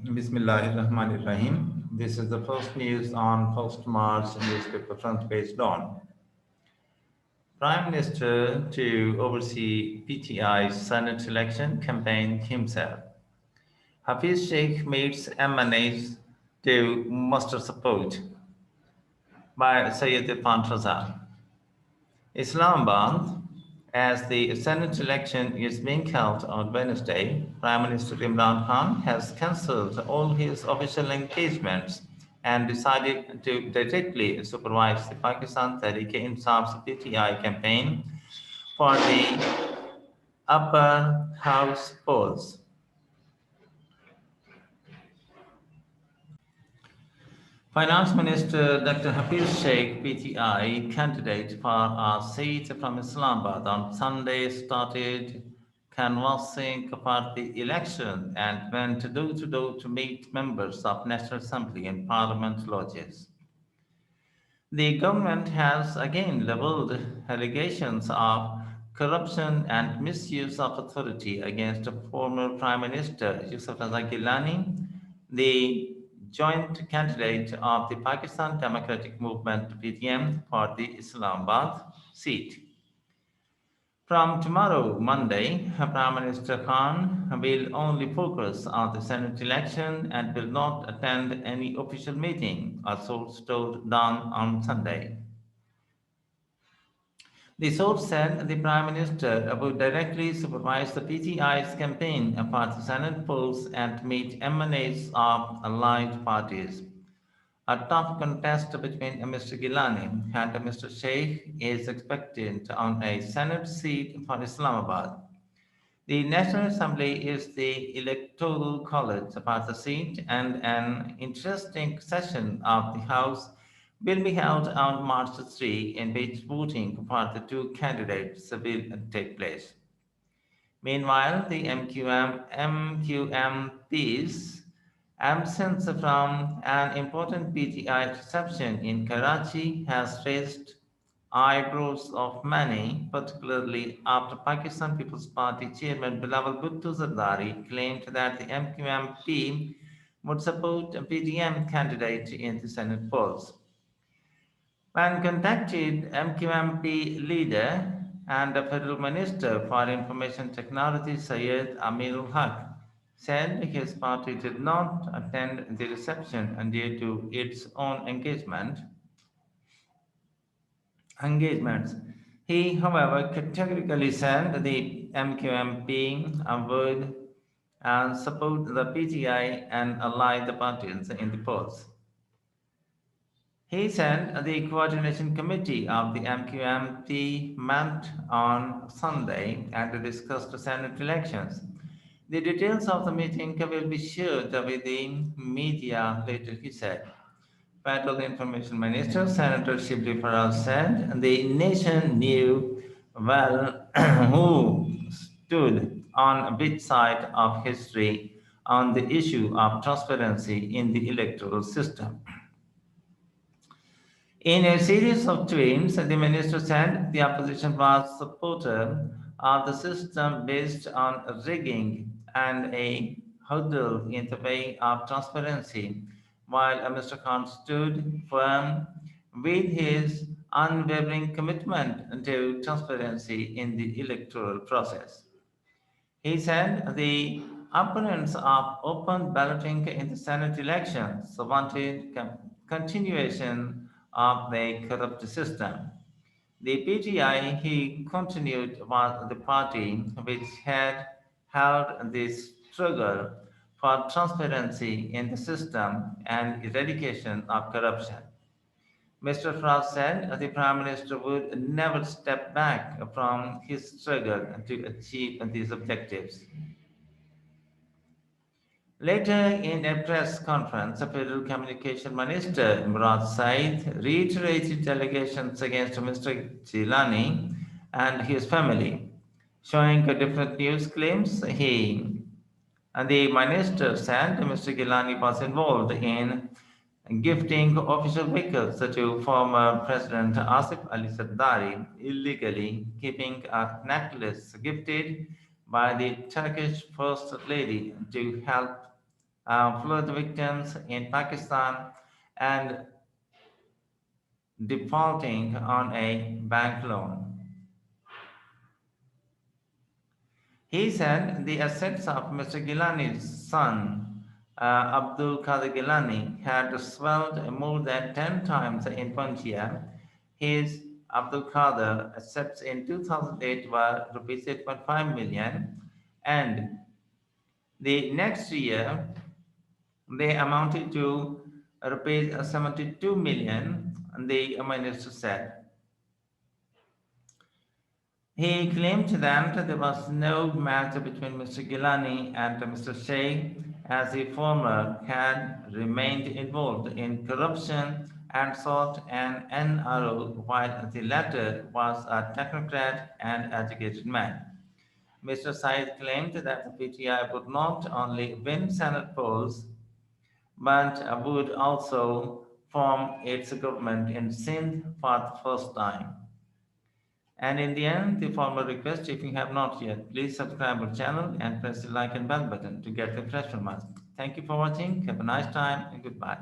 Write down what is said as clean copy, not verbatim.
Bismillahirrahmanirrahim. This is the first news on post-March newspaper front page dawn. Prime Minister to oversee PTI Senate election campaign himself. Hafiz Sheikh meets MNAs to muster support by Sayyid Irfan Raza. Islamabad, as the Senate election is being held on Wednesday, Prime Minister Imran Khan has cancelled all his official engagements and decided to directly supervise the Pakistan Tehreek-e-Insaf's PTI campaign for the upper house polls. Finance Minister Dr. Hafiz Sheikh, PTI candidate for a seat from Islamabad on Sunday, started canvassing for the election and went door to door to meet members of National Assembly and Parliament lodges. The government has again leveled allegations of corruption and misuse of authority against former Prime Minister Yusuf Raza Gilani, the joint candidate of the Pakistan Democratic Movement (PDM) for the Islamabad seat. From tomorrow, Monday, Prime Minister Khan will only focus on the Senate election and will not attend any official meeting, a source told Dawn on Sunday. The source said the Prime Minister would directly supervise the PTI's campaign for the Senate polls and meet MNAs of allied parties. A tough contest between Mr. Gilani and Mr. Sheikh is expected on a Senate seat for Islamabad. The National Assembly is the electoral college for the seat, and an interesting session of the House will be held on March 3, in which voting for the two candidates will take place. Meanwhile, the MQMP's absence from an important PTI reception in Karachi has raised eyebrows of many, particularly after Pakistan People's Party chairman Bilawal Bhutto Zardari claimed that the MQMP would support a PDM candidate in the Senate polls. When contacted, MQMP leader and the Federal Minister for Information Technology Syed Amirul Haq said his party did not attend the reception due to its own engagements. He, however, categorically said the MQMP would support the PTI and allied parties in the polls. He said the coordination committee of the MQMT met on Sunday and discussed Senate elections. The details of the meeting will be shared with the media later, he said. Federal Information Minister Senator Shibli Farage said the nation knew well who stood on which side of history on the issue of transparency in the electoral system. In a series of tweets, the minister said the opposition was supporter of the system based on rigging and a hurdle in the way of transparency, while Mr. Khan stood firm with his unwavering commitment to transparency in the electoral process. He said the opponents of open balloting in the Senate elections wanted continuation of the corrupt system. The PTI, he continued, was the party which had held this struggle for transparency in the system and eradication of corruption. Mr. Frost said the Prime Minister would never step back from his struggle to achieve these objectives. Later, in a press conference, the Federal Communication Minister Imran Said reiterated allegations against Mr. Gilani and his family, showing different news claims. The minister said Mr. Gilani was involved in gifting official vehicles to former President Asif Ali Sardari, illegally keeping a necklace gifted by the Turkish First Lady to help flood victims in Pakistan, and defaulting on a bank loan. He said the assets of Mr. Gilani's son, Abdul Qadir Gilani, had swelled more than 10 times in 1 year. His Abdul Qadir assets in 2008 were rupees 8.5 million, and the next year they amounted to rupees 72 million, the minister said. He claimed that there was no match between Mr. Gilani and Mr. Sheikh, as the former had remained involved in corruption and sought an NRO, while the latter was a technocrat and educated man. Mr. Said claimed that the PTI would not only win Senate polls but would also form its government in Sindh for the first time. And in the end, the formal request, if you have not yet, please subscribe our channel and press the like and bell button to get the fresh from us. Thank you for watching. Have a nice time and goodbye.